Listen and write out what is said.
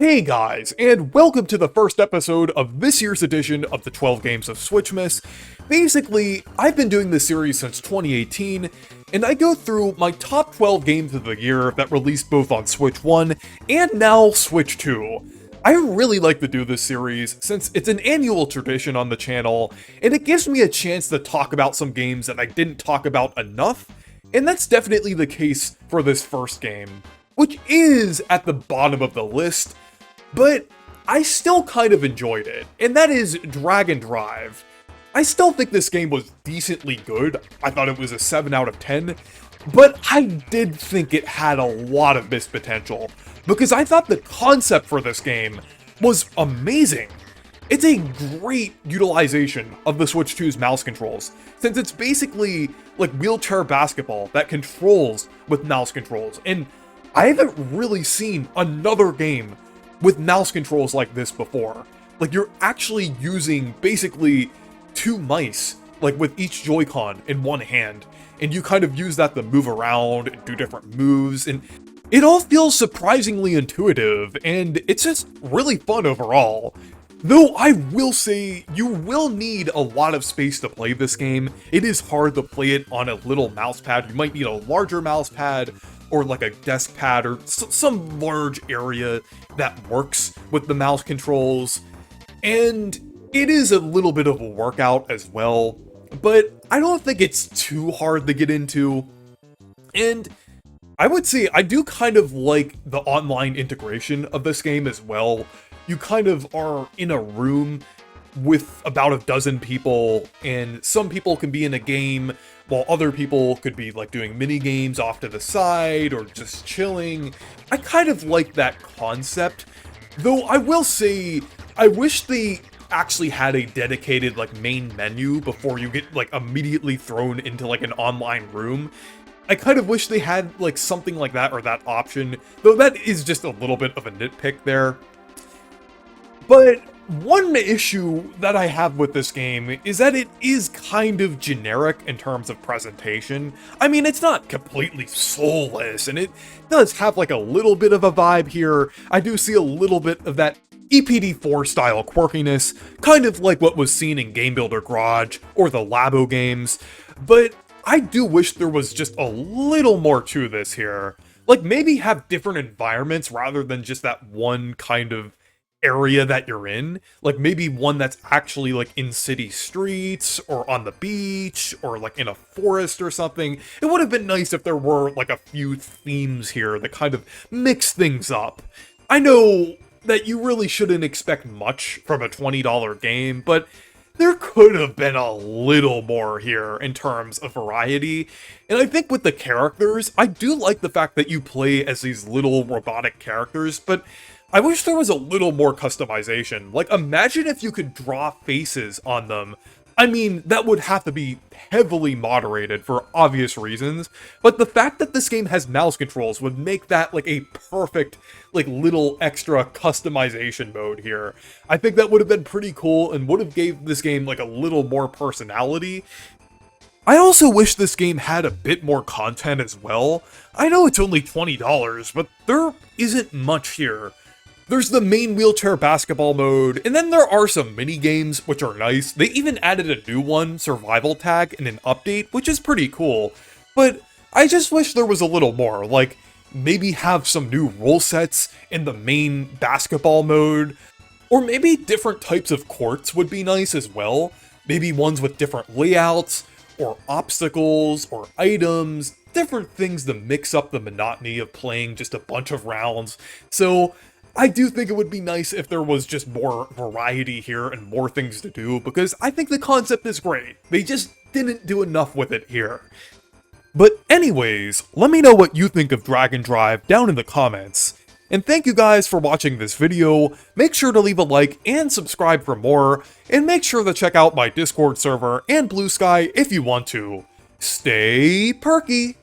Hey guys, and welcome to the first episode of this year's edition of the 12 Games of Switchmas. Basically, I've been doing this series since 2018, and I go through my top 12 games of the year that released both on Switch 1 and now Switch 2. I really like to do this series since it's an annual tradition on the channel, and it gives me a chance to talk about some games that I didn't talk about enough, and that's definitely the case for this first game, which is at the bottom of the list, but I still kind of enjoyed it, and that is Dragon Drive. I still think this game was decently good. I thought it was a 7 out of 10, but I did think it had a lot of missed potential, because I thought the concept for this game was amazing. It's a great utilization of the Switch 2's mouse controls, since it's basically like wheelchair basketball that controls with mouse controls, and I haven't really seen another game with mouse controls like this before. Like, you're actually using basically two mice, like with each Joy-Con in one hand, and you kind of use that to move around and do different moves, and it all feels surprisingly intuitive, and it's just really fun overall. Though I will say, you will need a lot of space to play this game. It is hard to play it on a little mouse pad. You might need a larger mouse pad, or like a desk pad, or some large area that works with the mouse controls. And it is a little bit of a workout as well, but I don't think it's too hard to get into. And I would say I do kind of like the online integration of this game as well. You kind of are in a room with about a dozen people, and some people can be in a game while other people could be like doing mini games off to the side or just chilling. I kind of like that concept, though I will say I wish they actually had a dedicated like main menu before you get like immediately thrown into like an online room. I kind of wish they had like something like that, or that option, though that is just a little bit of a nitpick there. But one issue that I have with this game is that it is kind of generic in terms of presentation. I mean, it's not completely soulless, and it does have like a little bit of a vibe here. I do see a little bit of that EPD4 style quirkiness, kind of like what was seen in Game Builder Garage or the Labo games, but I do wish there was just a little more to this here. Like, maybe have different environments rather than just that one kind of area that you're in. Like, maybe one that's actually like in city streets or on the beach or like in a forest or something. It would have been nice if there were like a few themes here that kind of mix things up. I know that you really shouldn't expect much from a $20 game, but there could have been a little more here in terms of variety. And I think with the characters, I do like the fact that you play as these little robotic characters, but I wish there was a little more customization. Like, imagine if you could draw faces on them. I mean, that would have to be heavily moderated for obvious reasons, but the fact that this game has mouse controls would make that like a perfect, like, little extra customization mode here. I think that would have been pretty cool and would have gave this game like a little more personality. I also wish this game had a bit more content as well. I know it's only $20, but there isn't much here. There's the main wheelchair basketball mode, and then there are some mini games which are nice. They even added a new one, Survival Tag, in an update, which is pretty cool. But I just wish there was a little more, like maybe have some new rule sets in the main basketball mode, or maybe different types of courts would be nice as well. Maybe ones with different layouts, or obstacles, or items, different things to mix up the monotony of playing just a bunch of rounds. So I do think it would be nice if there was just more variety here and more things to do, because I think the concept is great. They just didn't do enough with it here. But anyways, let me know what you think of Dragon Drive down in the comments. And thank you guys for watching this video. Make sure to leave a like and subscribe for more, and make sure to check out my Discord server and Blue Sky if you want to. Stay perky!